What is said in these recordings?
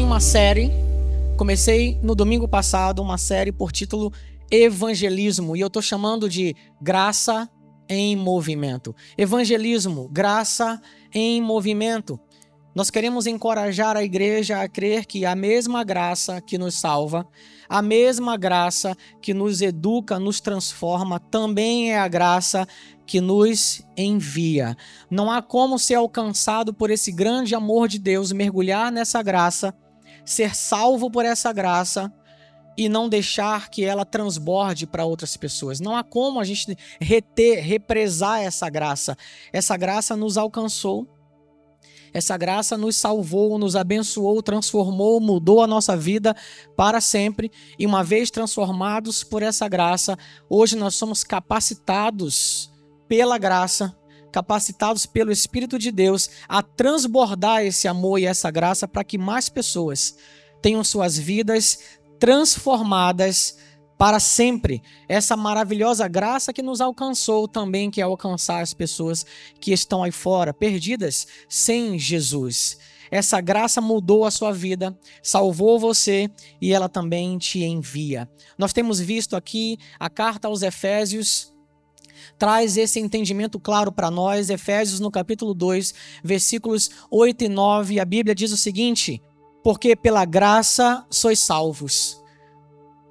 em uma série, comecei no domingo passado uma série por título Evangelismo, e eu estou chamando de Graça em Movimento. Evangelismo, graça em movimento. Nós queremos encorajar a igreja a crer que a mesma graça que nos salva, a mesma graça que nos educa, nos transforma, também é a graça que nos envia. Não há como ser alcançado por esse grande amor de Deus, mergulhar nessa graça, ser salvo por essa graça e não deixar que ela transborde para outras pessoas. Não há como a gente represar essa graça. Essa graça nos alcançou. Essa graça nos salvou, nos abençoou, transformou, mudou a nossa vida para sempre. E uma vez transformados por essa graça, hoje nós somos capacitados pela graça, capacitados pelo Espírito de Deus a transbordar esse amor e essa graça para que mais pessoas tenham suas vidas transformadas para sempre. Essa maravilhosa graça que nos alcançou também quer alcançar as pessoas que estão aí fora, perdidas sem Jesus. Essa graça mudou a sua vida, salvou você e ela também te envia. Nós temos visto aqui a carta aos Efésios, traz esse entendimento claro para nós. Efésios no capítulo 2, versículos 8 e 9, a Bíblia diz o seguinte: porque pela graça sois salvos,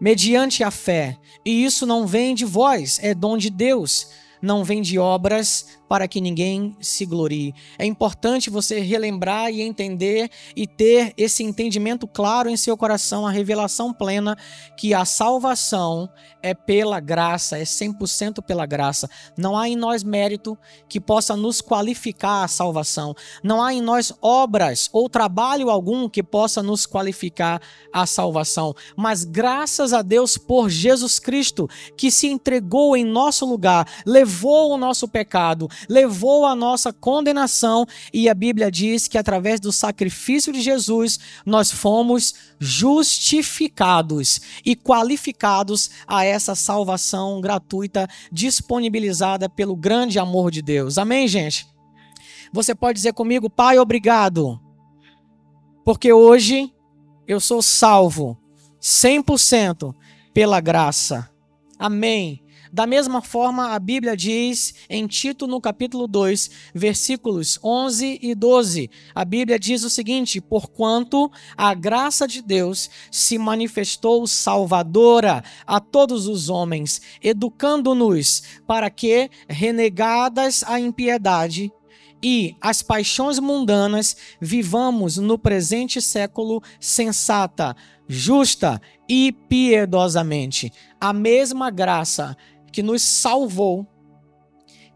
mediante a fé, e isso não vem de vós, é dom de Deus, não vem de obras, para que ninguém se glorie. É importante você relembrar e entender e ter esse entendimento claro em seu coração, a revelação plena que a salvação é pela graça, é 100% pela graça. Não há em nós mérito que possa nos qualificar à salvação. Não há em nós obras ou trabalho algum que possa nos qualificar à salvação. Mas graças a Deus por Jesus Cristo, que se entregou em nosso lugar, levou o nosso pecado, levou a nossa condenação, e a Bíblia diz que através do sacrifício de Jesus nós fomos justificados e qualificados a essa salvação gratuita disponibilizada pelo grande amor de Deus. Amém, gente? Você pode dizer comigo: Pai, obrigado, porque hoje eu sou salvo 100% pela graça. Amém. Da mesma forma, a Bíblia diz em Tito, no capítulo 2, versículos 11 e 12, a Bíblia diz o seguinte: porquanto a graça de Deus se manifestou salvadora a todos os homens, educando-nos para que, renegadas a impiedade e as paixões mundanas, vivamos no presente século sensata, justa e piedosamente. A mesma graça que nos salvou,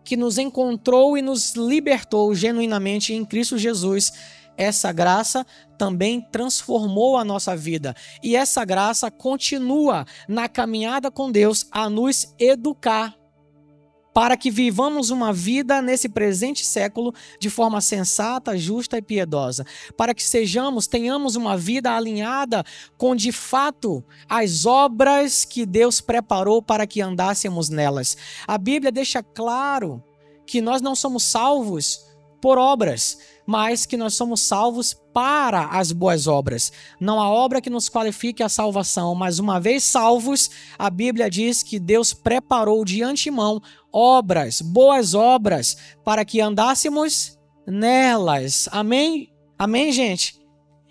que nos encontrou e nos libertou genuinamente em Cristo Jesus, essa graça também transformou a nossa vida. E essa graça continua na caminhada com Deus a nos educar, para que vivamos uma vida nesse presente século de forma sensata, justa e piedosa. Para que tenhamos uma vida alinhada com, de fato, as obras que Deus preparou para que andássemos nelas. A Bíblia deixa claro que nós não somos salvos por obras, mas que nós somos salvos para as boas obras. Não há obra que nos qualifique a salvação, mas uma vez salvos, a Bíblia diz que Deus preparou de antemão obras, boas obras, para que andássemos nelas. Amém? Amém, gente?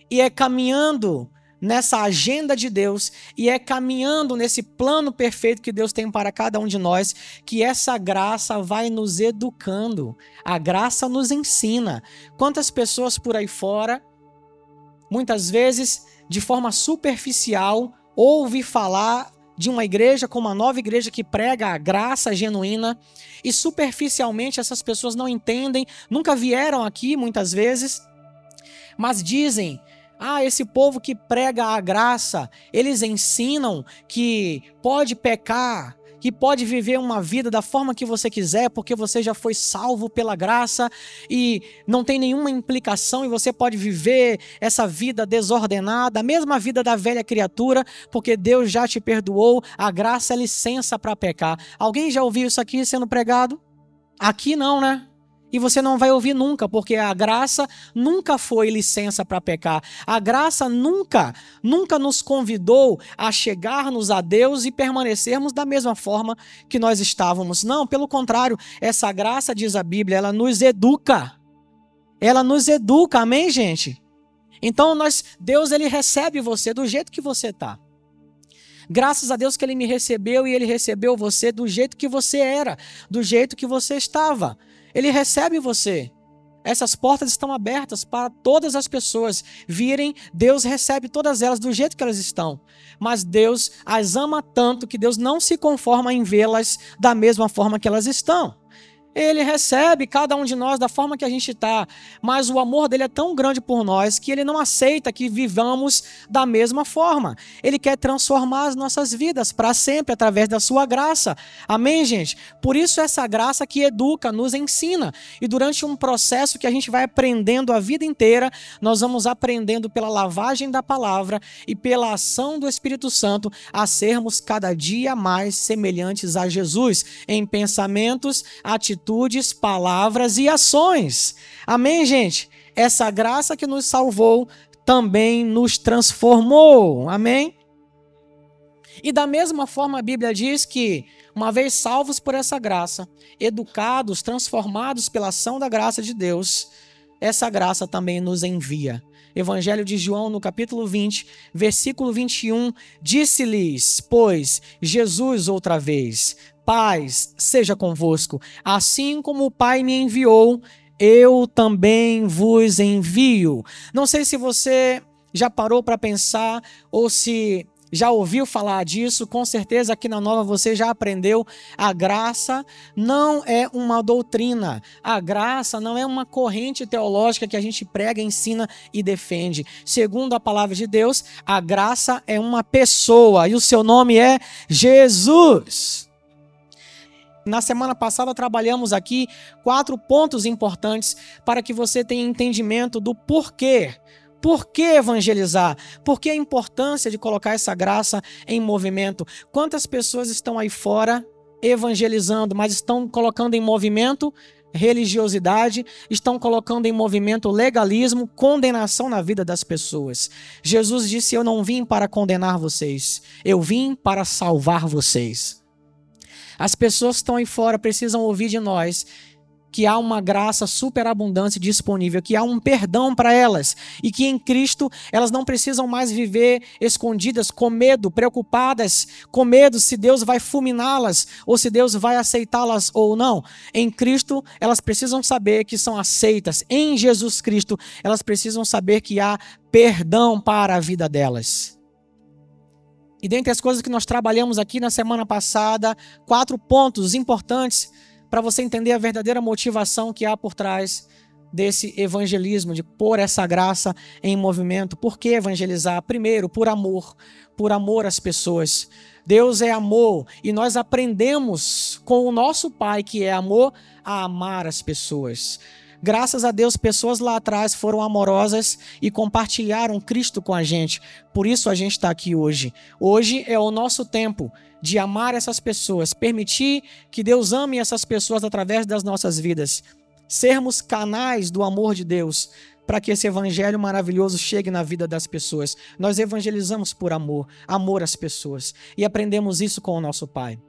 E é caminhando nessa agenda de Deus, e é caminhando nesse plano perfeito que Deus tem para cada um de nós, que essa graça vai nos educando. A graça nos ensina. Quantas pessoas por aí fora, muitas vezes de forma superficial, ouve falar de uma igreja como uma nova igreja que prega a graça genuína, e superficialmente essas pessoas não entendem, nunca vieram aqui muitas vezes, mas dizem: esse povo que prega a graça, eles ensinam que pode pecar, que pode viver uma vida da forma que você quiser, porque você já foi salvo pela graça e não tem nenhuma implicação, e você pode viver essa vida desordenada, a mesma vida da velha criatura, porque Deus já te perdoou, a graça é licença para pecar. Alguém já ouviu isso aqui sendo pregado? Aqui não, né? E você não vai ouvir nunca, porque a graça nunca foi licença para pecar. A graça nunca nos convidou a chegarmos a Deus e permanecermos da mesma forma que nós estávamos. Não, pelo contrário, essa graça, diz a Bíblia, ela nos educa. Ela nos educa, amém, gente? Então, Deus, ele recebe você do jeito que você está. Graças a Deus que ele me recebeu e ele recebeu você do jeito que você era, do jeito que você estava. Ele recebe você. Essas portas estão abertas para todas as pessoas virem. Deus recebe todas elas do jeito que elas estão. Mas Deus as ama tanto que Deus não se conforma em vê-las da mesma forma que elas estão. Ele recebe cada um de nós da forma que a gente está, mas o amor dele é tão grande por nós que ele não aceita que vivamos da mesma forma. Ele quer transformar as nossas vidas para sempre através da sua graça. Amém, gente? Por isso essa graça que educa, nos ensina. E durante um processo que a gente vai aprendendo a vida inteira, nós vamos aprendendo pela lavagem da palavra e pela ação do Espírito Santo a sermos cada dia mais semelhantes a Jesus em pensamentos, atitudes, palavras e ações. Amém, gente? Essa graça que nos salvou também nos transformou. Amém? E da mesma forma a Bíblia diz que, uma vez salvos por essa graça, educados, transformados pela ação da graça de Deus, essa graça também nos envia. Evangelho de João, no capítulo 20, versículo 21, disse-lhes, pois, Jesus outra vez, paz seja convosco, assim como o Pai me enviou, eu também vos envio. Não sei se você já parou para pensar ou se já ouviu falar disso, com certeza aqui na Nova você já aprendeu. A graça não é uma doutrina, a graça não é uma corrente teológica que a gente prega, ensina e defende. Segundo a palavra de Deus, a graça é uma pessoa e o seu nome é Jesus. Na semana passada trabalhamos aqui 4 pontos importantes para que você tenha entendimento do porquê. Por que evangelizar? Por que a importância de colocar essa graça em movimento? Quantas pessoas estão aí fora evangelizando, mas estão colocando em movimento religiosidade, estão colocando em movimento legalismo, condenação na vida das pessoas? Jesus disse, eu não vim para condenar vocês, eu vim para salvar vocês. As pessoas que estão aí fora precisam ouvir de nós que há uma graça superabundante disponível, que há um perdão para elas e que em Cristo elas não precisam mais viver escondidas, com medo, preocupadas, com medo se Deus vai fulminá-las ou se Deus vai aceitá-las ou não. Em Cristo elas precisam saber que são aceitas. Em Jesus Cristo elas precisam saber que há perdão para a vida delas. E dentre as coisas que nós trabalhamos aqui na semana passada, 4 pontos importantes para você entender a verdadeira motivação que há por trás desse evangelismo, de pôr essa graça em movimento. Por que evangelizar? Primeiro, por amor às pessoas. Deus é amor e nós aprendemos com o nosso Pai, que é amor, a amar as pessoas. Graças a Deus, pessoas lá atrás foram amorosas e compartilharam Cristo com a gente. Por isso a gente está aqui hoje. Hoje é o nosso tempo de amar essas pessoas, permitir que Deus ame essas pessoas através das nossas vidas. Sermos canais do amor de Deus para que esse evangelho maravilhoso chegue na vida das pessoas. Nós evangelizamos por amor às pessoas. E aprendemos isso com o nosso Pai.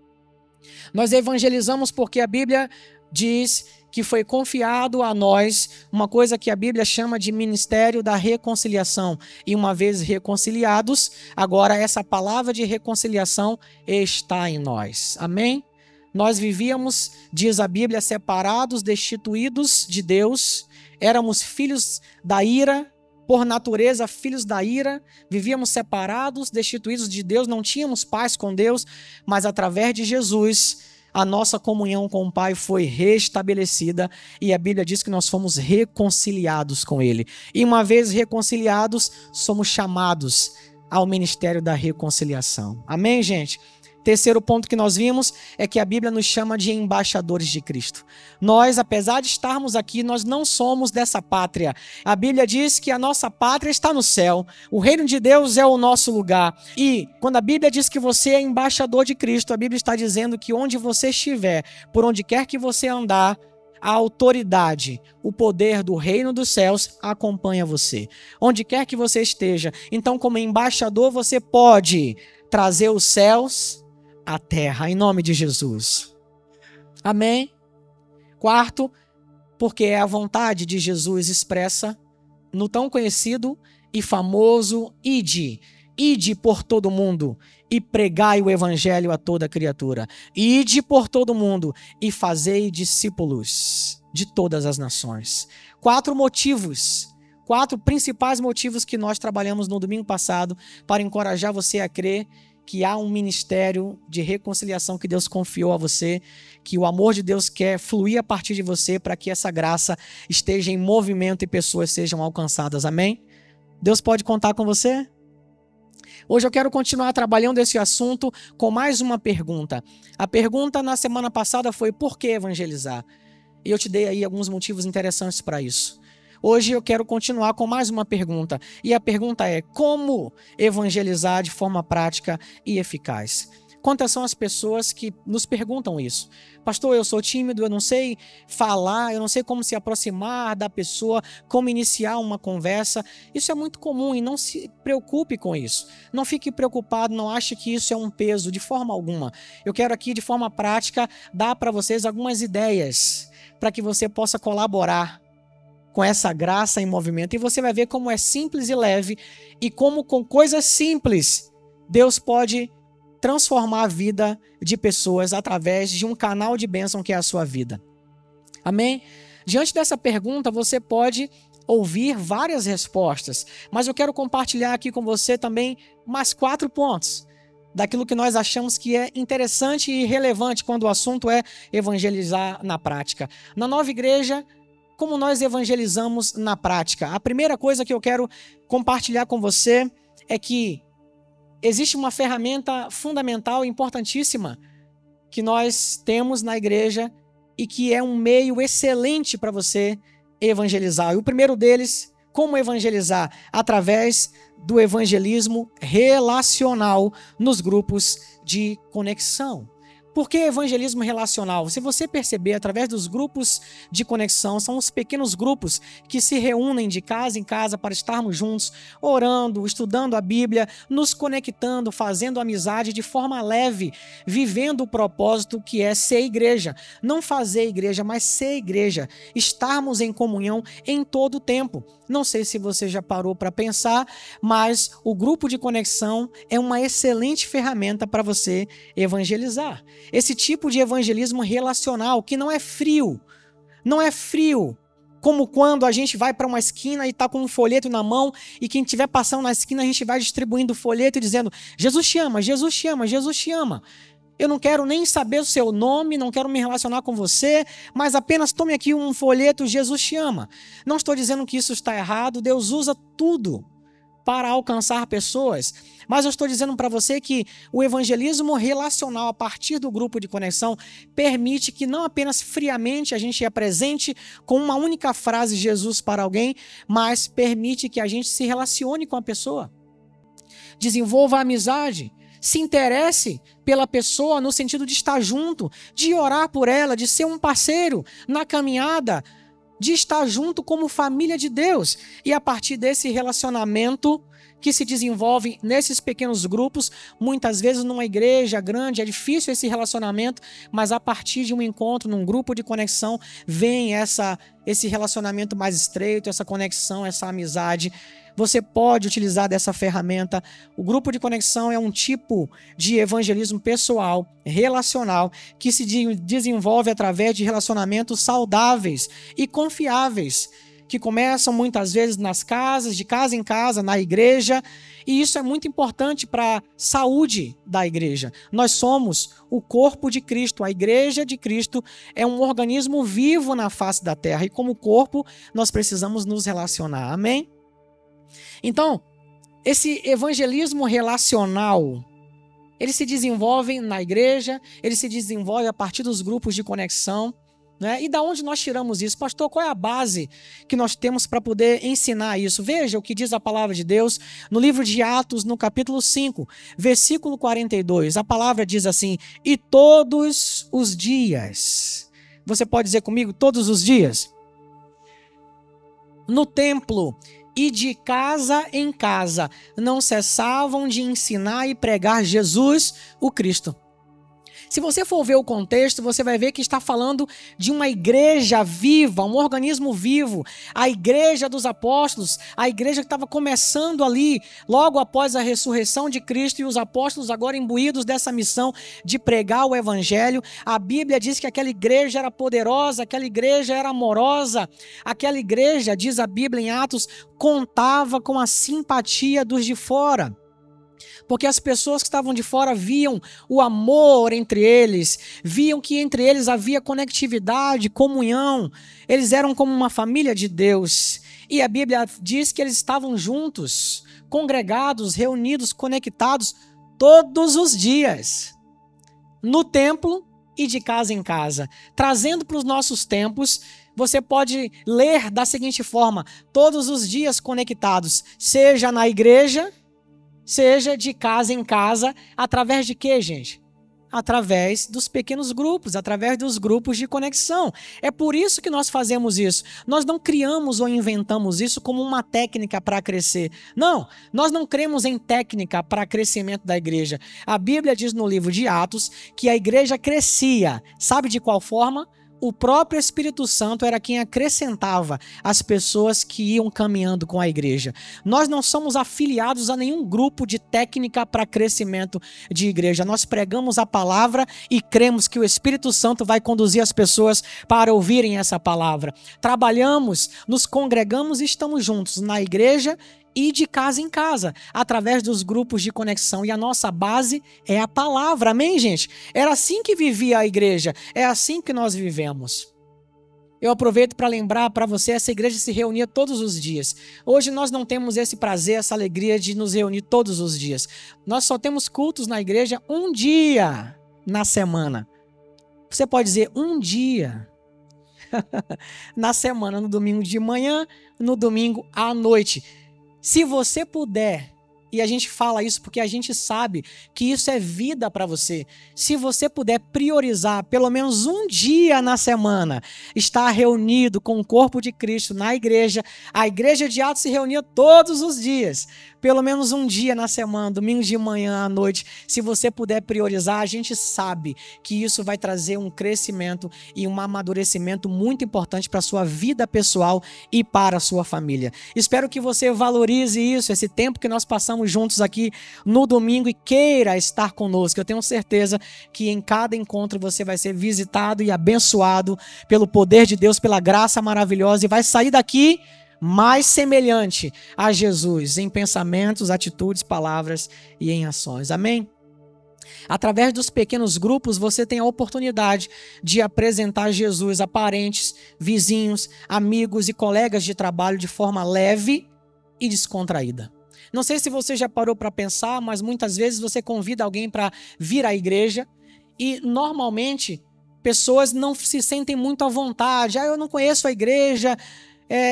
Nós evangelizamos porque a Bíblia diz que foi confiado a nós uma coisa que a Bíblia chama de ministério da reconciliação. E uma vez reconciliados, agora essa palavra de reconciliação está em nós. Amém? Nós vivíamos, diz a Bíblia, separados, destituídos de Deus, éramos filhos da ira, por natureza, filhos da ira, vivíamos separados, destituídos de Deus, não tínhamos paz com Deus, mas através de Jesus, a nossa comunhão com o Pai foi restabelecida e a Bíblia diz que nós fomos reconciliados com Ele. E uma vez reconciliados, somos chamados ao ministério da reconciliação. Amém, gente? Terceiro ponto que nós vimos é que a Bíblia nos chama de embaixadores de Cristo. Nós, apesar de estarmos aqui, nós não somos dessa pátria. A Bíblia diz que a nossa pátria está no céu. O reino de Deus é o nosso lugar. E quando a Bíblia diz que você é embaixador de Cristo, a Bíblia está dizendo que onde você estiver, por onde quer que você andar, a autoridade, o poder do reino dos céus acompanha você, onde quer que você esteja. Então, como embaixador, você pode trazer os céus à terra, em nome de Jesus. Amém? Quarto, porque é a vontade de Jesus expressa no tão conhecido e famoso ide. Ide por todo mundo e pregai o evangelho a toda criatura. Ide por todo mundo e fazei discípulos de todas as nações. 4 principais motivos que nós trabalhamos no domingo passado para encorajar você a crer que há um ministério de reconciliação que Deus confiou a você, que o amor de Deus quer fluir a partir de você para que essa graça esteja em movimento e pessoas sejam alcançadas. Amém? Deus pode contar com você? Hoje eu quero continuar trabalhando esse assunto com mais uma pergunta. A pergunta na semana passada foi: por que evangelizar? E eu te dei aí alguns motivos interessantes para isso. Hoje eu quero continuar com mais uma pergunta. E a pergunta é: como evangelizar de forma prática e eficaz? Quantas são as pessoas que nos perguntam isso? Pastor, eu sou tímido, eu não sei falar, eu não sei como se aproximar da pessoa, como iniciar uma conversa. Isso é muito comum e não se preocupe com isso. Não fique preocupado, não ache que isso é um peso, de forma alguma. Eu quero aqui, de forma prática, dar para vocês algumas ideias para que você possa colaborar com essa graça em movimento. E você vai ver como é simples e leve e como com coisas simples Deus pode transformar a vida de pessoas através de um canal de bênção que é a sua vida. Amém? Diante dessa pergunta, você pode ouvir várias respostas, mas eu quero compartilhar aqui com você também mais 4 pontos daquilo que nós achamos que é interessante e relevante quando o assunto é evangelizar na prática. Na Nova Igreja, como nós evangelizamos na prática? A primeira coisa que eu quero compartilhar com você é que existe uma ferramenta fundamental e importantíssima que nós temos na igreja e que é um meio excelente para você evangelizar. E o primeiro deles, como evangelizar? Através do evangelismo relacional nos grupos de conexão. Por que evangelismo relacional? Se você perceber, através dos grupos de conexão, são os pequenos grupos que se reúnem de casa em casa para estarmos juntos, orando, estudando a Bíblia, nos conectando, fazendo amizade de forma leve, vivendo o propósito que é ser igreja. Não fazer igreja, mas ser igreja. Estarmos em comunhão em todo o tempo. Não sei se você já parou para pensar, mas o grupo de conexão é uma excelente ferramenta para você evangelizar. Esse tipo de evangelismo relacional que não é frio como quando a gente vai para uma esquina e está com um folheto na mão e quem estiver passando na esquina a gente vai distribuindo o folheto e dizendo: Jesus te ama, Jesus te ama, Jesus te ama. Eu não quero nem saber o seu nome, não quero me relacionar com você, mas apenas tome aqui um folheto, Jesus te ama. Não estou dizendo que isso está errado, Deus usa tudo para alcançar pessoas, mas eu estou dizendo para você que o evangelismo relacional a partir do grupo de conexão permite que não apenas friamente a gente apresente com uma única frase Jesus para alguém, mas permite que a gente se relacione com a pessoa, desenvolva a amizade, se interesse pela pessoa no sentido de estar junto, de orar por ela, de ser um parceiro na caminhada, de estar junto como família de Deus. E a partir desse relacionamento que se desenvolve nesses pequenos grupos, muitas vezes numa igreja grande, é difícil esse relacionamento, mas a partir de um encontro, num grupo de conexão, vem esse relacionamento mais estreito, essa conexão, essa amizade. Você pode utilizar dessa ferramenta. O grupo de conexão é um tipo de evangelismo pessoal, relacional, que se desenvolve através de relacionamentos saudáveis e confiáveis, que começam muitas vezes nas casas, de casa em casa, na igreja, e isso é muito importante para a saúde da igreja. Nós somos o corpo de Cristo, a igreja de Cristo é um organismo vivo na face da terra, e como corpo nós precisamos nos relacionar, amém? Então, esse evangelismo relacional, ele se desenvolve na igreja, ele se desenvolve a partir dos grupos de conexão, né? E da onde nós tiramos isso? Pastor, qual é a base que nós temos para poder ensinar isso? Veja o que diz a palavra de Deus no livro de Atos, no capítulo 5, versículo 42. A palavra diz assim: e todos os dias, Você pode dizer comigo, todos os dias? No templo e de casa em casa, não cessavam de ensinar e pregar Jesus, o Cristo. Se você for ver o contexto, você vai ver que está falando de uma igreja viva, um organismo vivo, a igreja dos apóstolos, a igreja que estava começando ali, logo após a ressurreição de Cristo, e os apóstolos agora imbuídos dessa missão de pregar o evangelho. A Bíblia diz que aquela igreja era poderosa, aquela igreja era amorosa, aquela igreja, diz a Bíblia em Atos, contava com a simpatia dos de fora. Porque as pessoas que estavam de fora viam o amor entre eles, viam que entre eles havia conectividade, comunhão, eles eram como uma família de Deus. E a Bíblia diz que eles estavam juntos, congregados, reunidos, conectados todos os dias, no templo e de casa em casa. Trazendo para os nossos tempos, você pode ler da seguinte forma: todos os dias conectados, seja na igreja, seja de casa em casa, através de quê, gente? Através dos pequenos grupos, através dos grupos de conexão. É por isso que nós fazemos isso. Nós não criamos ou inventamos isso como uma técnica para crescer. Não, nós não cremos em técnica para crescimento da igreja. A Bíblia diz no livro de Atos que a igreja crescia. Sabe de qual forma? O próprio Espírito Santo era quem acrescentava as pessoas que iam caminhando com a igreja. Nós não somos afiliados a nenhum grupo de técnica para crescimento de igreja. Nós pregamos a palavra e cremos que o Espírito Santo vai conduzir as pessoas para ouvirem essa palavra. Trabalhamos, nos congregamos e estamos juntos na igreja e de casa em casa, através dos grupos de conexão. E a nossa base é a palavra, amém, gente? Era assim que vivia a igreja, é assim que nós vivemos. Eu aproveito para lembrar para você, essa igreja se reunia todos os dias. Hoje nós não temos esse prazer, essa alegria de nos reunir todos os dias. Nós só temos cultos na igreja um dia na semana. Você pode dizer um dia na semana, no domingo de manhã, no domingo à noite. Se você puder, e a gente fala isso porque a gente sabe que isso é vida para você, se você puder priorizar pelo menos um dia na semana, estar reunido com o corpo de Cristo na igreja, a igreja de Atos se reunia todos os dias, pelo menos um dia na semana, domingo de manhã à noite, se você puder priorizar, a gente sabe que isso vai trazer um crescimento e um amadurecimento muito importante para a sua vida pessoal e para a sua família. Espero que você valorize isso, esse tempo que nós passamos juntos aqui no domingo, e queira estar conosco. Eu tenho certeza que em cada encontro você vai ser visitado e abençoado pelo poder de Deus, pela graça maravilhosa, e vai sair daqui mais semelhante a Jesus em pensamentos, atitudes, palavras e em ações. Amém? Através dos pequenos grupos, você tem a oportunidade de apresentar Jesus a parentes, vizinhos, amigos e colegas de trabalho de forma leve e descontraída. Não sei se você já parou para pensar, mas muitas vezes você convida alguém para vir à igreja e normalmente pessoas não se sentem muito à vontade. Eu não conheço a igreja,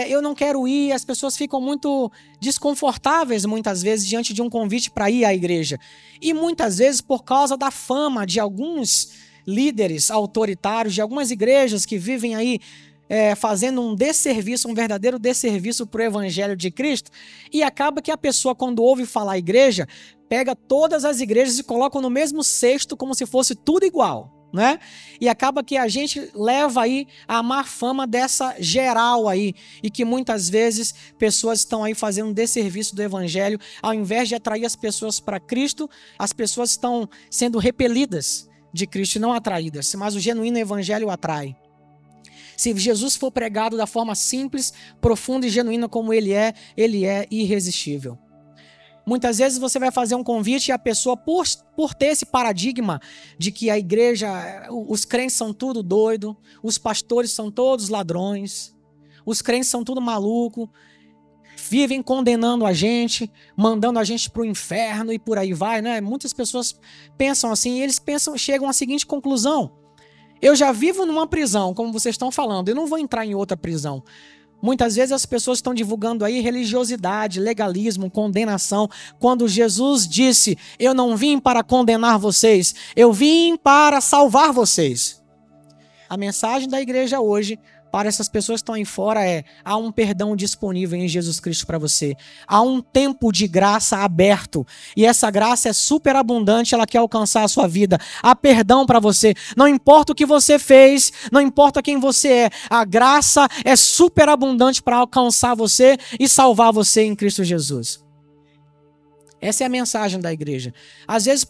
eu não quero ir. As pessoas ficam muito desconfortáveis muitas vezes diante de um convite para ir à igreja. E muitas vezes por causa da fama de alguns líderes autoritários, de algumas igrejas que vivem aí fazendo um desserviço, um verdadeiro desserviço para o evangelho de Cristo, e acaba que a pessoa, quando ouve falar igreja, pega todas as igrejas e coloca no mesmo cesto como se fosse tudo igual, né? E acaba que a gente leva aí a má fama dessa geral aí, e que muitas vezes pessoas estão aí fazendo um desserviço do evangelho. Ao invés de atrair as pessoas para Cristo, as pessoas estão sendo repelidas de Cristo e não atraídas, mas o genuíno evangelho atrai. Se Jesus for pregado da forma simples, profunda e genuína como ele é irresistível. Muitas vezes você vai fazer um convite e a pessoa, por ter esse paradigma de que a igreja, os crentes são tudo doido, os pastores são todos ladrões, os crentes são tudo maluco, vivem condenando a gente, mandando a gente para o inferno e por aí vai, né? Muitas pessoas pensam assim, e eles chegam à seguinte conclusão: eu já vivo numa prisão, como vocês estão falando, eu não vou entrar em outra prisão. Muitas vezes as pessoas estão divulgando aí religiosidade, legalismo, condenação, quando Jesus disse: eu não vim para condenar vocês, eu vim para salvar vocês. A mensagem da igreja hoje, para essas pessoas que estão aí fora, há um perdão disponível em Jesus Cristo para você. Há um tempo de graça aberto. E essa graça é super abundante, ela quer alcançar a sua vida. Há perdão para você. Não importa o que você fez, não importa quem você é. A graça é super abundante para alcançar você e salvar você em Cristo Jesus. Essa é a mensagem da igreja. Às vezes,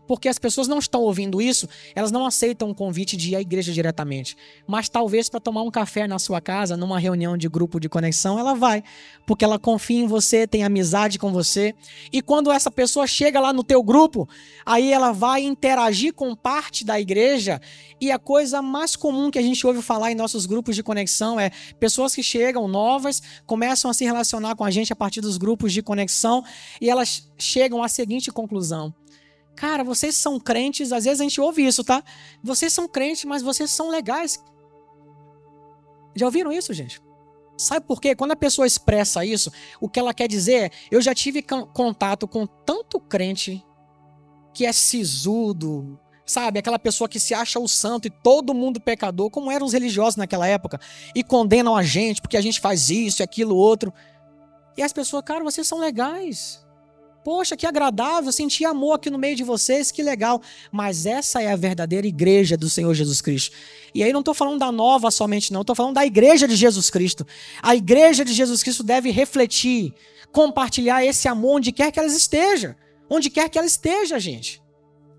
porque as pessoas não estão ouvindo isso, elas não aceitam o convite de ir à igreja diretamente. Mas talvez para tomar um café na sua casa, numa reunião de grupo de conexão, ela vai. Porque ela confia em você, tem amizade com você. E quando essa pessoa chega lá no teu grupo, aí ela vai interagir com parte da igreja. E a coisa mais comum que a gente ouve falar em nossos grupos de conexão é pessoas que chegam novas, começam a se relacionar com a gente a partir dos grupos de conexão e elas chegam à seguinte conclusão: cara, vocês são crentes, às vezes a gente ouve isso, tá? Vocês são crentes, mas vocês são legais. Já ouviram isso, gente? Sabe por quê? Quando a pessoa expressa isso, o que ela quer dizer é: eu já tive contato com tanto crente que é sisudo, sabe? Aquela pessoa que se acha o santo e todo mundo pecador, como eram os religiosos naquela época, e condenam a gente porque a gente faz isso e aquilo outro. E as pessoas, cara, vocês são legais. Poxa, que agradável, senti amor aqui no meio de vocês, que legal. Mas essa é a verdadeira igreja do Senhor Jesus Cristo. E aí não estou falando da nova somente não, estou falando da igreja de Jesus Cristo. A igreja de Jesus Cristo deve refletir, compartilhar esse amor onde quer que ela esteja. Onde quer que ela esteja, gente.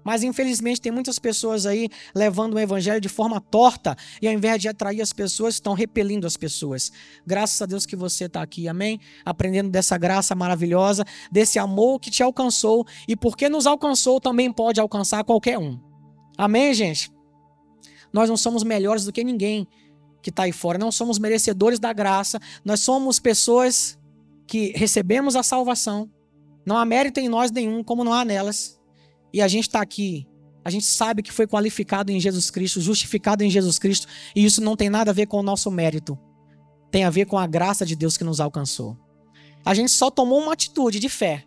Mas infelizmente tem muitas pessoas aí levando o evangelho de forma torta e ao invés de atrair as pessoas, estão repelindo as pessoas. Graças a Deus que você está aqui, amém? Aprendendo dessa graça maravilhosa, desse amor que te alcançou e porque nos alcançou também pode alcançar qualquer um. Amém, gente? Nós não somos melhores do que ninguém que está aí fora, não somos merecedores da graça, nós somos pessoas que recebemos a salvação, não há mérito em nós nenhum, como não há nelas. E a gente está aqui, a gente sabe que foi qualificado em Jesus Cristo, justificado em Jesus Cristo, e isso não tem nada a ver com o nosso mérito. Tem a ver com a graça de Deus que nos alcançou. A gente só tomou uma atitude de fé,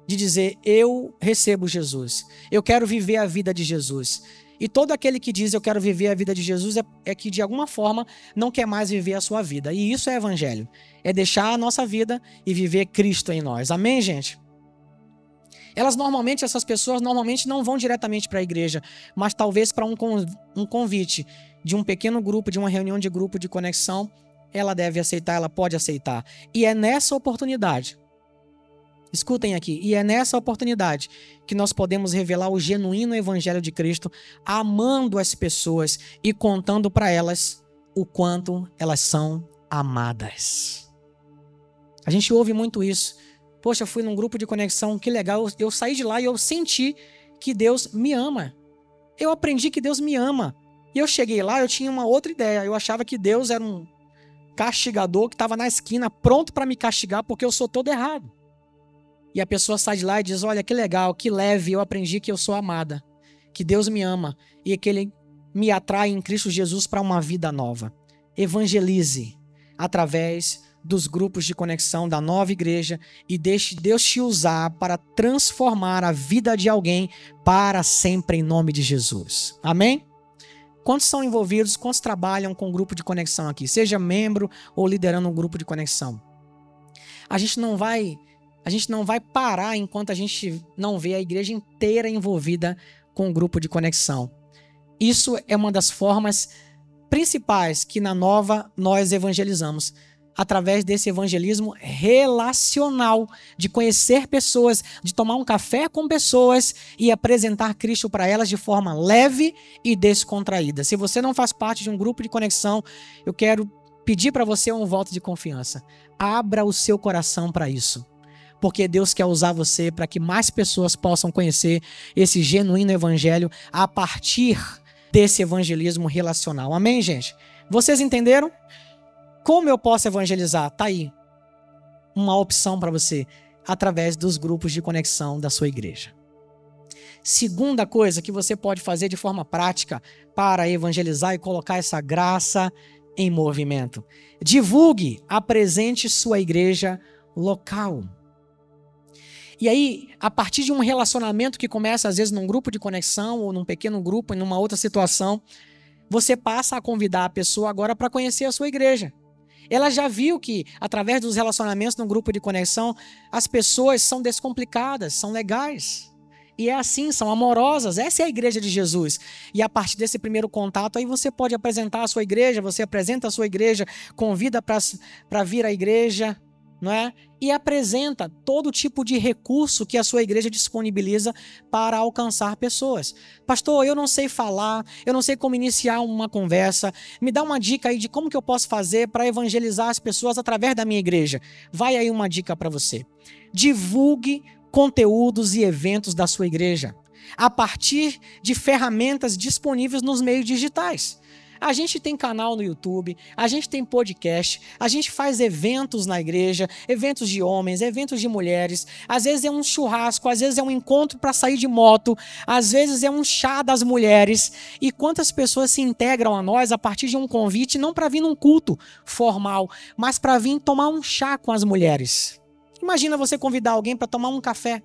de dizer: eu recebo Jesus, eu quero viver a vida de Jesus. E todo aquele que diz eu quero viver a vida de Jesus é que de alguma forma não quer mais viver a sua vida. E isso é evangelho, é deixar a nossa vida e viver Cristo em nós. Amém, gente? Essas pessoas normalmente não vão diretamente para a igreja, mas talvez para um convite de um pequeno grupo, de uma reunião de grupo de conexão, ela deve aceitar, ela pode aceitar. E é nessa oportunidade, escutem aqui, e é nessa oportunidade que nós podemos revelar o genuíno evangelho de Cristo, amando as pessoas e contando para elas o quanto elas são amadas. A gente ouve muito isso. Poxa, eu fui num grupo de conexão, que legal, eu saí de lá e eu senti que Deus me ama. Eu aprendi que Deus me ama. E eu cheguei lá, eu tinha uma outra ideia. Eu achava que Deus era um castigador que estava na esquina, pronto para me castigar porque eu sou todo errado. E a pessoa sai de lá e diz: olha, que legal, que leve, eu aprendi que eu sou amada, que Deus me ama e que Ele me atrai em Cristo Jesus para uma vida nova. Evangelize através dos grupos de conexão da nova igreja e deixe Deus te usar para transformar a vida de alguém para sempre em nome de Jesus. Amém? Quantos são envolvidos, quantos trabalham com o grupo de conexão aqui? Seja membro ou liderando um grupo de conexão. A gente não vai parar enquanto a gente não vê a igreja inteira envolvida com o grupo de conexão. Isso é uma das formas principais que na nova nós evangelizamos. Através desse evangelismo relacional, de conhecer pessoas, de tomar um café com pessoas e apresentar Cristo para elas de forma leve e descontraída. Se você não faz parte de um grupo de conexão, eu quero pedir para você um voto de confiança. Abra o seu coração para isso, porque Deus quer usar você para que mais pessoas possam conhecer esse genuíno evangelho a partir desse evangelismo relacional. Amém, gente? Vocês entenderam? Como eu posso evangelizar? Tá aí uma opção para você, através dos grupos de conexão da sua igreja. Segunda coisa que você pode fazer de forma prática para evangelizar e colocar essa graça em movimento: divulgue, apresente sua igreja local. E aí, a partir de um relacionamento que começa às vezes num grupo de conexão ou num pequeno grupo, em uma outra situação, você passa a convidar a pessoa agora para conhecer a sua igreja. Ela já viu que, através dos relacionamentos no grupo de conexão, as pessoas são descomplicadas, são legais. E é assim, são amorosas. Essa é a igreja de Jesus. E a partir desse primeiro contato, aí você pode apresentar a sua igreja, você apresenta a sua igreja, convida para vir à igreja, não é? E apresenta todo tipo de recurso que a sua igreja disponibiliza para alcançar pessoas. Pastor, eu não sei falar, eu não sei como iniciar uma conversa. Me dá uma dica aí de como que eu posso fazer para evangelizar as pessoas através da minha igreja. Vai aí uma dica para você. Divulgue conteúdos e eventos da sua igreja a partir de ferramentas disponíveis nos meios digitais. A gente tem canal no YouTube, a gente tem podcast, a gente faz eventos na igreja, eventos de homens, eventos de mulheres. Às vezes é um churrasco, às vezes é um encontro para sair de moto, às vezes é um chá das mulheres. E quantas pessoas se integram a nós a partir de um convite, não para vir num culto formal, mas para vir tomar um chá com as mulheres. Imagina você convidar alguém para tomar um café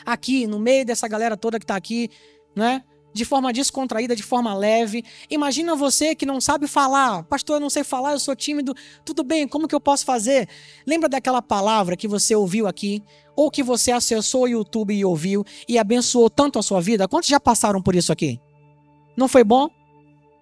aqui, no meio dessa galera toda que está aqui, né? De forma descontraída, de forma leve. Imagina você que não sabe falar. Pastor, eu não sei falar, eu sou tímido. Tudo bem, como que eu posso fazer? Lembra daquela palavra que você ouviu aqui? Ou que você acessou o YouTube e ouviu e abençoou tanto a sua vida? Quantos já passaram por isso aqui? Não foi bom?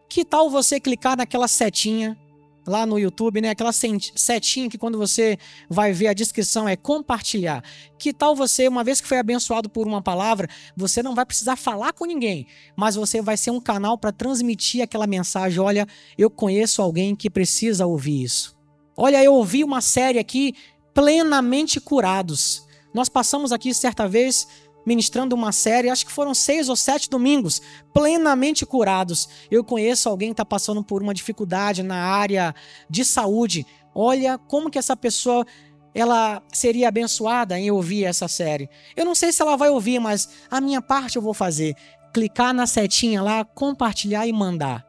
Que tal você clicar naquela setinha lá no YouTube, né? Aquela setinha que quando você vai ver a descrição é compartilhar. Que tal você, uma vez que foi abençoado por uma palavra, você não vai precisar falar com ninguém, mas você vai ser um canal para transmitir aquela mensagem. Olha, eu conheço alguém que precisa ouvir isso. Olha, eu ouvi uma série aqui, Plenamente Curados. Nós passamos aqui certa vez ministrando uma série, acho que foram 6 ou 7 domingos, plenamente curados. Eu conheço alguém que está passando por uma dificuldade na área de saúde. Olha como que essa pessoa ela seria abençoada em ouvir essa série. Eu não sei se ela vai ouvir, mas a minha parte eu vou fazer. Clicar na setinha lá, compartilhar e mandar.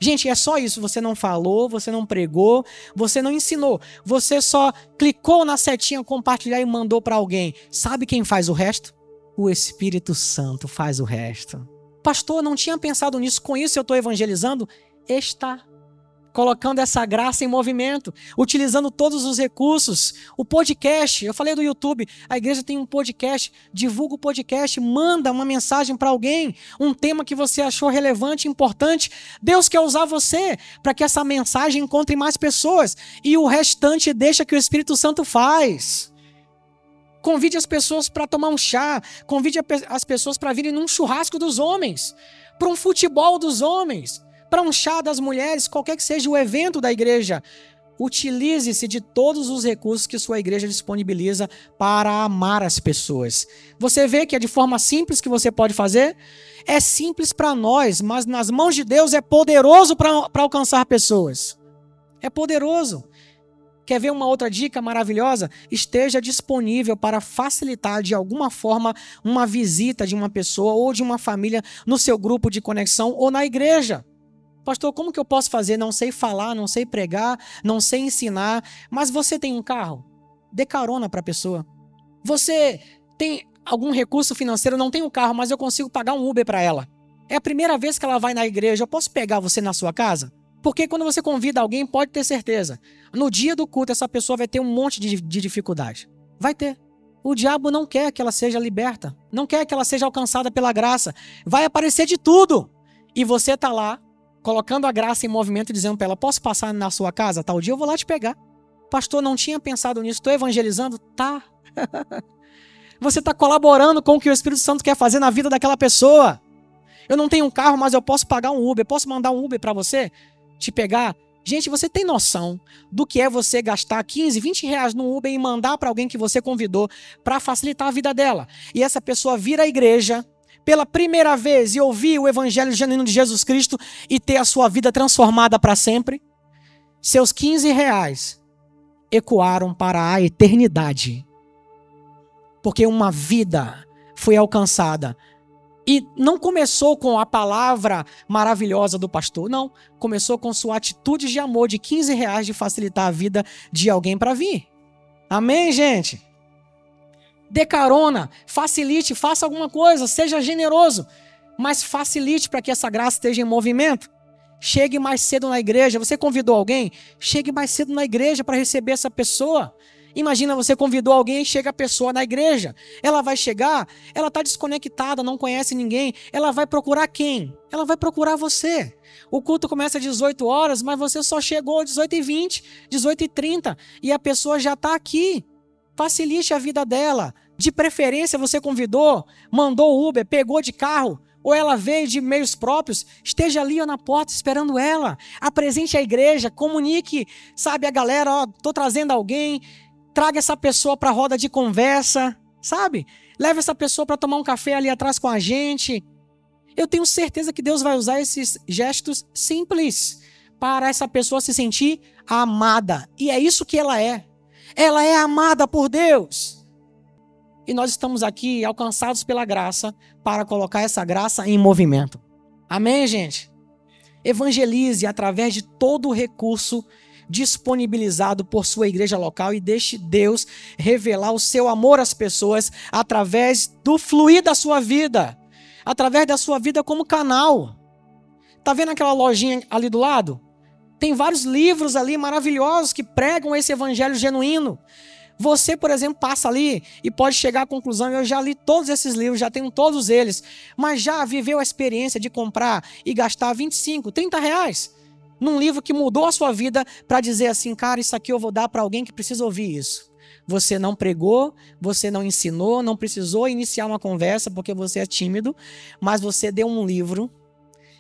Gente, é só isso. Você não falou, você não pregou, você não ensinou. Você só clicou na setinha, compartilhar e mandou para alguém. Sabe quem faz o resto? O Espírito Santo faz o resto. Pastor, não tinha pensado nisso. Com isso eu estou evangelizando? Está colocando essa graça em movimento, utilizando todos os recursos. O podcast, eu falei do YouTube, a igreja tem um podcast, divulga o podcast, manda uma mensagem para alguém, um tema que você achou relevante, importante. Deus quer usar você para que essa mensagem encontre mais pessoas e o restante deixa que o Espírito Santo faz. Convide as pessoas para tomar um chá. Convide as pessoas para virem num churrasco dos homens, para um futebol dos homens, para um chá das mulheres, qualquer que seja o evento da igreja. Utilize-se de todos os recursos que sua igreja disponibiliza para amar as pessoas. Você vê que é de forma simples que você pode fazer? É simples para nós, mas nas mãos de Deus é poderoso para alcançar pessoas. É poderoso. Quer ver uma outra dica maravilhosa? Esteja disponível para facilitar de alguma forma uma visita de uma pessoa ou de uma família no seu grupo de conexão ou na igreja. Pastor, como que eu posso fazer? Não sei falar, não sei pregar, não sei ensinar, mas você tem um carro? Dê carona para a pessoa. Você tem algum recurso financeiro? Não tenho um carro, mas eu consigo pagar um Uber para ela. É a primeira vez que ela vai na igreja, eu posso pegar você na sua casa? Porque quando você convida alguém, pode ter certeza. No dia do culto, essa pessoa vai ter um monte de dificuldade. Vai ter. O diabo não quer que ela seja liberta. Não quer que ela seja alcançada pela graça. Vai aparecer de tudo. E você está lá, colocando a graça em movimento, dizendo para ela, posso passar na sua casa? Tal dia eu vou lá te pegar. Pastor, não tinha pensado nisso. Estou evangelizando? Tá. Você está colaborando com o que o Espírito Santo quer fazer na vida daquela pessoa. Eu não tenho um carro, mas eu posso pagar um Uber. Posso mandar um Uber para você? Te pegar? Gente, você tem noção do que é você gastar 15, 20 reais no Uber e mandar para alguém que você convidou para facilitar a vida dela? E essa pessoa vir à igreja pela primeira vez e ouvir o evangelho genuíno de Jesus Cristo e ter a sua vida transformada para sempre? Seus 15 reais ecoaram para a eternidade. Porque uma vida foi alcançada. E não começou com a palavra maravilhosa do pastor, não. Começou com sua atitude de amor de 15 reais de facilitar a vida de alguém para vir. Amém, gente? Dê carona, facilite, faça alguma coisa, seja generoso, mas facilite para que essa graça esteja em movimento. chegue mais cedo na igreja. Você convidou alguém? Chegue mais cedo na igreja para receber essa pessoa. Imagina, você convidou alguém e chega a pessoa na igreja. Ela vai chegar, ela está desconectada, não conhece ninguém. Ela vai procurar quem? Ela vai procurar você. O culto começa às 18 horas, mas você só chegou às 18h20, 18h30 e a pessoa já está aqui. Facilite a vida dela. De preferência, você convidou, mandou o Uber, pegou de carro, ou ela veio de meios próprios, esteja ali ó, na porta esperando ela. Apresente a igreja, comunique, sabe, a galera, ó, tô trazendo alguém, traga essa pessoa para a roda de conversa, sabe? Leve essa pessoa para tomar um café ali atrás com a gente. Eu tenho certeza que Deus vai usar esses gestos simples para essa pessoa se sentir amada. E é isso que ela é. Ela é amada por Deus. E nós estamos aqui alcançados pela graça para colocar essa graça em movimento. Amém, gente? Evangelize através de todo o recurso disponibilizado por sua igreja local e deixe Deus revelar o seu amor às pessoas através do fluir da sua vida, através da sua vida como canal. Tá vendo aquela lojinha ali do lado? Tem vários livros ali maravilhosos que pregam esse evangelho genuíno. Você, por exemplo, passa ali e pode chegar à conclusão, eu já li todos esses livros, já tenho todos eles, mas já viveu a experiência de comprar e gastar 25, 30 reais num livro que mudou a sua vida para dizer assim, cara, isso aqui eu vou dar para alguém que precisa ouvir isso. Você não pregou, você não ensinou, não precisou iniciar uma conversa porque você é tímido, mas você deu um livro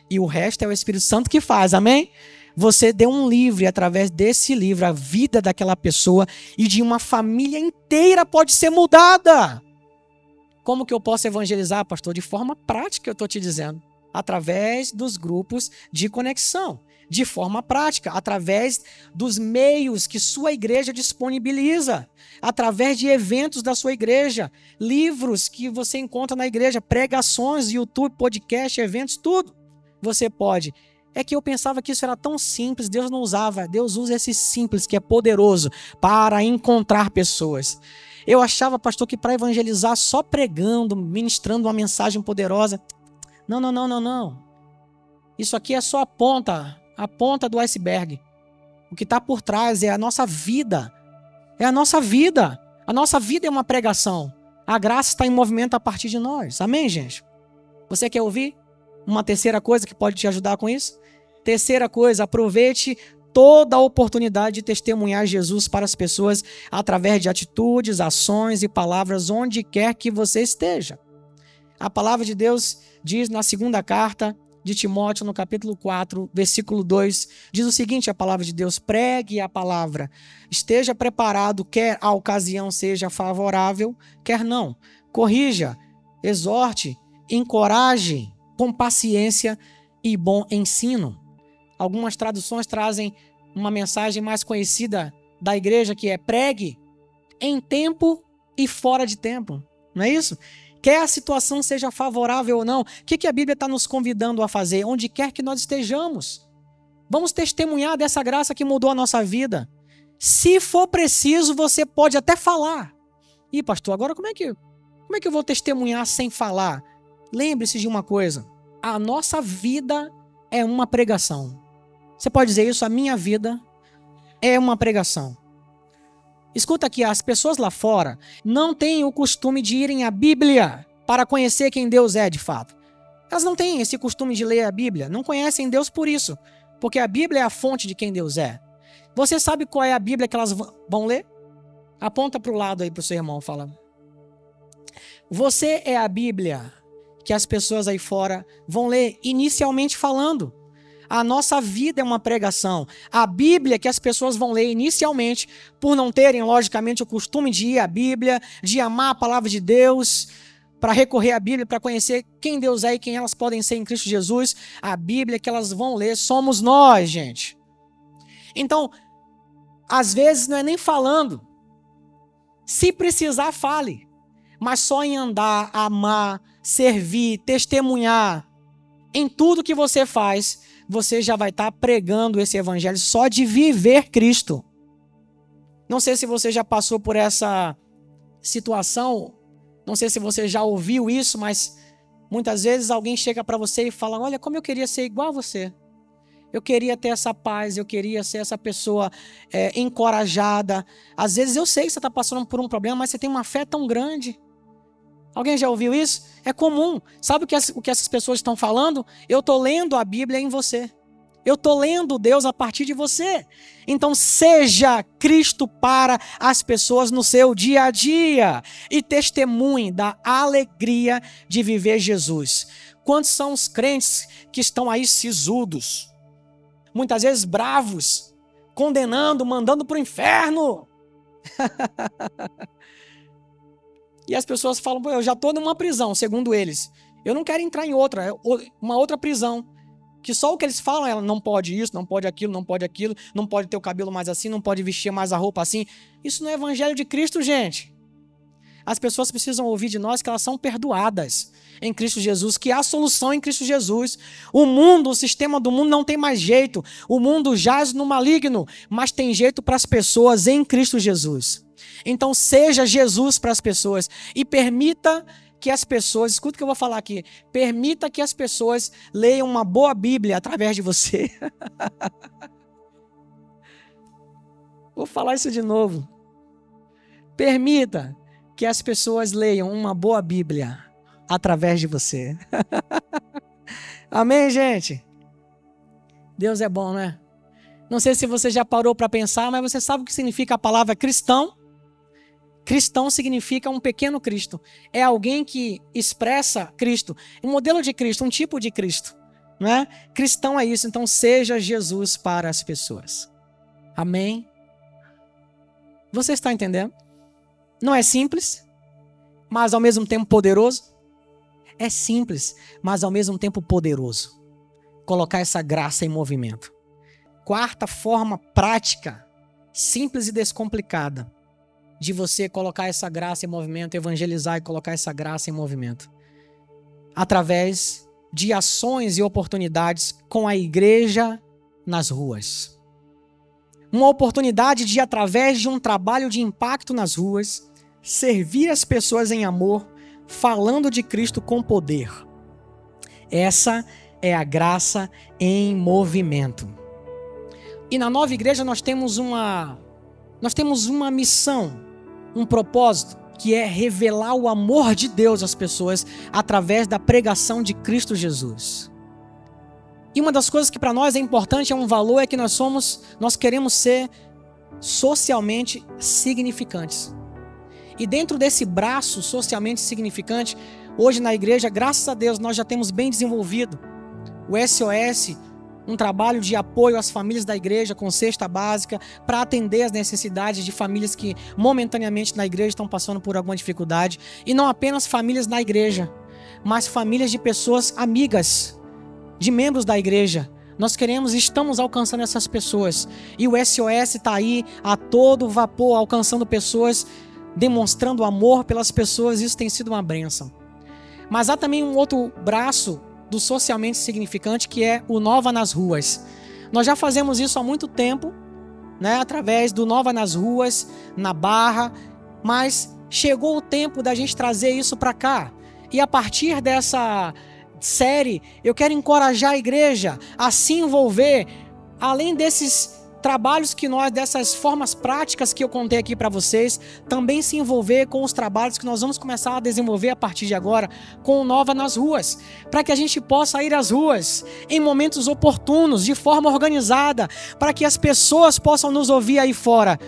e o resto é o Espírito Santo que faz, amém? Você deu um livro e através desse livro a vida daquela pessoa e de uma família inteira pode ser mudada. Como que eu posso evangelizar, pastor? De forma prática, eu estou te dizendo. Através dos grupos de conexão. De forma prática, através dos meios que sua igreja disponibiliza. Através de eventos da sua igreja. Livros que você encontra na igreja. Pregações, YouTube, podcast, eventos, tudo. Você pode. É que eu pensava que isso era tão simples, Deus não usava. Deus usa esse simples, que é poderoso, para encontrar pessoas. Eu achava, pastor, que para evangelizar só pregando, ministrando uma mensagem poderosa. Não, não, não, não, não. Isso aqui é só a ponta do iceberg. O que está por trás é a nossa vida. É a nossa vida. A nossa vida é uma pregação. A graça está em movimento a partir de nós. Amém, gente? Você quer ouvir uma terceira coisa que pode te ajudar com isso? Terceira coisa, aproveite toda a oportunidade de testemunhar Jesus para as pessoas através de atitudes, ações e palavras onde quer que você esteja. A palavra de Deus diz na segunda carta de Timóteo, no capítulo 4, versículo 2, diz o seguinte, a palavra de Deus, pregue a palavra, esteja preparado, quer a ocasião seja favorável, quer não, corrija, exorte, encoraje, com paciência e bom ensino. Algumas traduções trazem uma mensagem mais conhecida da igreja que é pregue em tempo e fora de tempo. Não é isso? Quer a situação seja favorável ou não, o que a Bíblia está nos convidando a fazer? Onde quer que nós estejamos. Vamos testemunhar dessa graça que mudou a nossa vida. Se for preciso, você pode até falar. Ih, pastor, agora como é que eu vou testemunhar sem falar? Lembre-se de uma coisa. A nossa vida é uma pregação. Você pode dizer isso? A minha vida é uma pregação. Escuta aqui, as pessoas lá fora não têm o costume de irem à Bíblia para conhecer quem Deus é de fato. Elas não têm esse costume de ler a Bíblia, não conhecem Deus por isso, porque a Bíblia é a fonte de quem Deus é. Você sabe qual é a Bíblia que elas vão ler? Aponta para o lado aí para o seu irmão, fala. Você é a Bíblia que as pessoas aí fora vão ler inicialmente falando. A nossa vida é uma pregação. A Bíblia que as pessoas vão ler inicialmente, por não terem, logicamente, o costume de ir à Bíblia, de amar a palavra de Deus, para recorrer à Bíblia, para conhecer quem Deus é e quem elas podem ser em Cristo Jesus, a Bíblia que elas vão ler somos nós, gente. Então, às vezes não é nem falando. Se precisar, fale. Mas só em andar, amar, servir, testemunhar, em tudo que você faz, você já vai estar pregando esse evangelho só de viver Cristo. Não sei se você já passou por essa situação, não sei se você já ouviu isso, mas muitas vezes alguém chega para você e fala, olha, como eu queria ser igual a você. Eu queria ter essa paz, eu queria ser essa pessoa encorajada. Às vezes eu sei que você está passando por um problema, mas você tem uma fé tão grande. Alguém já ouviu isso? É comum. Sabe o que essas pessoas estão falando? Eu estou lendo a Bíblia em você. Eu estou lendo Deus a partir de você. Então seja Cristo para as pessoas no seu dia a dia. E testemunhe da alegria de viver Jesus. Quantos são os crentes que estão aí sisudos? Muitas vezes bravos, condenando, mandando para o inferno. E as pessoas falam, eu já estou numa prisão, segundo eles. Eu não quero entrar em uma outra prisão. Que só o que eles falam é, não pode isso, não pode aquilo, não pode aquilo, não pode ter o cabelo mais assim, não pode vestir mais a roupa assim. Isso não é evangelho de Cristo, gente. As pessoas precisam ouvir de nós que elas são perdoadas em Cristo Jesus, que há solução em Cristo Jesus. O sistema do mundo não tem mais jeito. O mundo jaz no maligno, mas tem jeito para as pessoas em Cristo Jesus. Então seja Jesus para as pessoas e permita que as pessoas, escuta o que eu vou falar aqui, permita que as pessoas leiam uma boa Bíblia através de você. Vou falar isso de novo. Permita que as pessoas leiam uma boa Bíblia através de você. Amém, gente? Deus é bom, né? Não sei se você já parou para pensar, mas você sabe o que significa a palavra cristão? Cristão significa um pequeno Cristo. É alguém que expressa Cristo, um modelo de Cristo, um tipo de Cristo. Não é? Cristão é isso, então seja Jesus para as pessoas. Amém? Você está entendendo? Não é simples, mas ao mesmo tempo poderoso. É simples, mas ao mesmo tempo poderoso. Colocar essa graça em movimento. Quarta forma prática, simples e descomplicada, de você colocar essa graça em movimento, evangelizar e colocar essa graça em movimento. Através de ações e oportunidades com a igreja nas ruas. Uma oportunidade de, através de um trabalho de impacto nas ruas, servir as pessoas em amor, falando de Cristo com poder. Essa é a graça em movimento. E na nova igreja nós temos uma missão, um propósito, que é revelar o amor de Deus às pessoas através da pregação de Cristo Jesus. E uma das coisas que para nós é importante, é um valor, é que nós queremos ser socialmente significantes. E dentro desse braço socialmente significante, hoje na igreja, graças a Deus, nós já temos bem desenvolvido o SOS, um trabalho de apoio às famílias da igreja com cesta básica para atender as necessidades de famílias que momentaneamente na igreja estão passando por alguma dificuldade. E não apenas famílias na igreja, mas famílias de pessoas amigas, de membros da igreja. Nós estamos alcançando essas pessoas. E o SOS está aí a todo vapor, alcançando pessoas, demonstrando amor pelas pessoas. Isso tem sido uma bênção. Mas há também um outro braço do socialmente significante, que é o Nova nas Ruas. Nós já fazemos isso há muito tempo, né, através do Nova nas Ruas, na Barra, mas chegou o tempo da gente trazer isso para cá. E a partir dessa série, eu quero encorajar a igreja a se envolver, além desses trabalhos dessas formas práticas que eu contei aqui para vocês, também se envolver com os trabalhos que nós vamos começar a desenvolver a partir de agora, com o Nova nas Ruas, para que a gente possa ir às ruas em momentos oportunos, de forma organizada, para que as pessoas possam nos ouvir aí fora.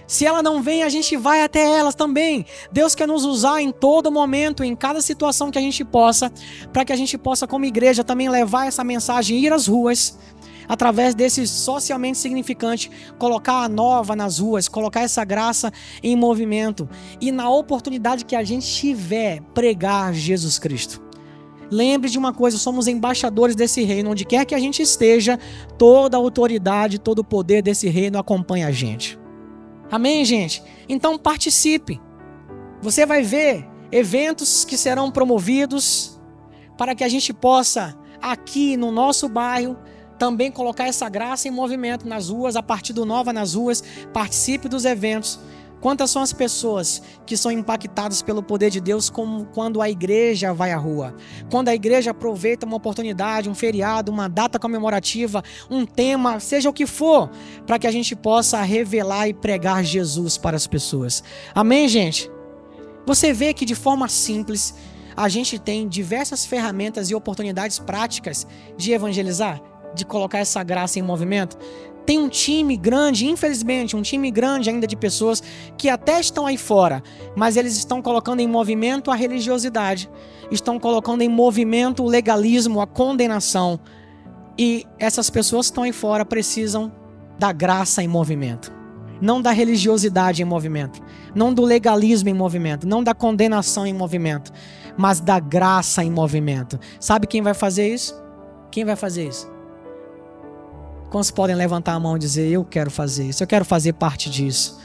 Se ela não vem, a gente vai até elas também. Deus quer nos usar em todo momento, em cada situação que a gente possa, para que a gente possa, como igreja, também levar essa mensagem, ir às ruas, através desse socialmente significante, colocar a Nova nas ruas, colocar essa graça em movimento. E na oportunidade que a gente tiver, pregar Jesus Cristo. Lembre de uma coisa, somos embaixadores desse reino, onde quer que a gente esteja, toda a autoridade, todo o poder desse reino acompanha a gente. Amém, gente? Então participe. Você vai ver eventos que serão promovidos para que a gente possa, aqui no nosso bairro, também colocar essa graça em movimento nas ruas, a partir do Nova nas Ruas. Participe dos eventos, Quantas são as pessoas que são impactadas pelo poder de Deus como quando a igreja vai à rua? Quando a igreja aproveita uma oportunidade, um feriado, uma data comemorativa, um tema, seja o que for, para que a gente possa revelar e pregar Jesus para as pessoas. Amém, gente? Você vê que de forma simples, a gente tem diversas ferramentas e oportunidades práticas de evangelizar, de colocar essa graça em movimento. Tem um time grande, infelizmente, um time grande ainda de pessoas que até estão aí fora, mas eles estão colocando em movimento a religiosidade, estão colocando em movimento o legalismo, a condenação. E essas pessoas que estão aí fora precisam da graça em movimento, não da religiosidade em movimento, não do legalismo em movimento, não da condenação em movimento, mas da graça em movimento. Sabe quem vai fazer isso? Quem vai fazer isso? Quantos podem levantar a mão e dizer, eu quero fazer isso, eu quero fazer parte disso.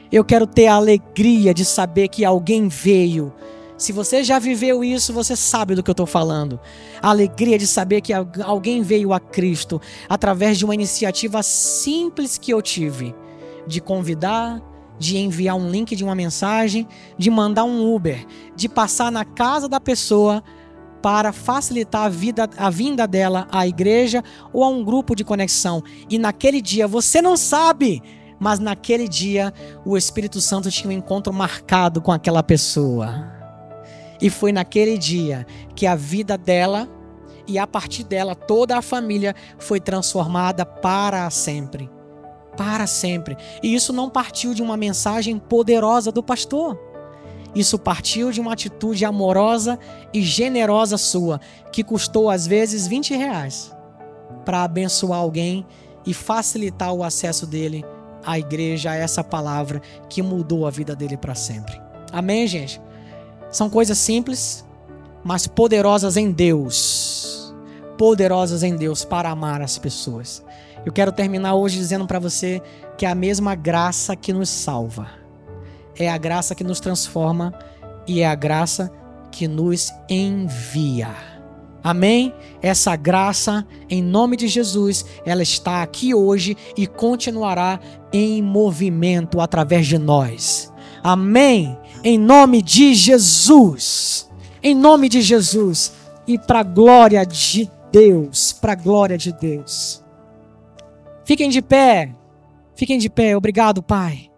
Eu quero ter a alegria de saber que alguém veio. Se você já viveu isso, você sabe do que eu estou falando. A alegria de saber que alguém veio a Cristo através de uma iniciativa simples que eu tive. De convidar, de enviar um link de uma mensagem, de mandar um Uber, de passar na casa da pessoa para facilitar a vinda dela à igreja ou a um grupo de conexão. E naquele dia, você não sabe, mas naquele dia o Espírito Santo tinha um encontro marcado com aquela pessoa. E foi naquele dia que a vida dela e a partir dela toda a família foi transformada para sempre. Para sempre. E isso não partiu de uma mensagem poderosa do pastor. Isso partiu de uma atitude amorosa e generosa sua, que custou às vezes R$20 para abençoar alguém e facilitar o acesso dele à igreja, a essa palavra que mudou a vida dele para sempre. Amém, gente? São coisas simples, mas poderosas em Deus. Poderosas em Deus para amar as pessoas. Eu quero terminar hoje dizendo para você que é a mesma graça que nos salva. É a graça que nos transforma e é a graça que nos envia. Amém? Essa graça, em nome de Jesus, ela está aqui hoje e continuará em movimento através de nós. Amém? Em nome de Jesus. Em nome de Jesus. E para a glória de Deus. Para a glória de Deus. Fiquem de pé. Fiquem de pé. Obrigado, Pai.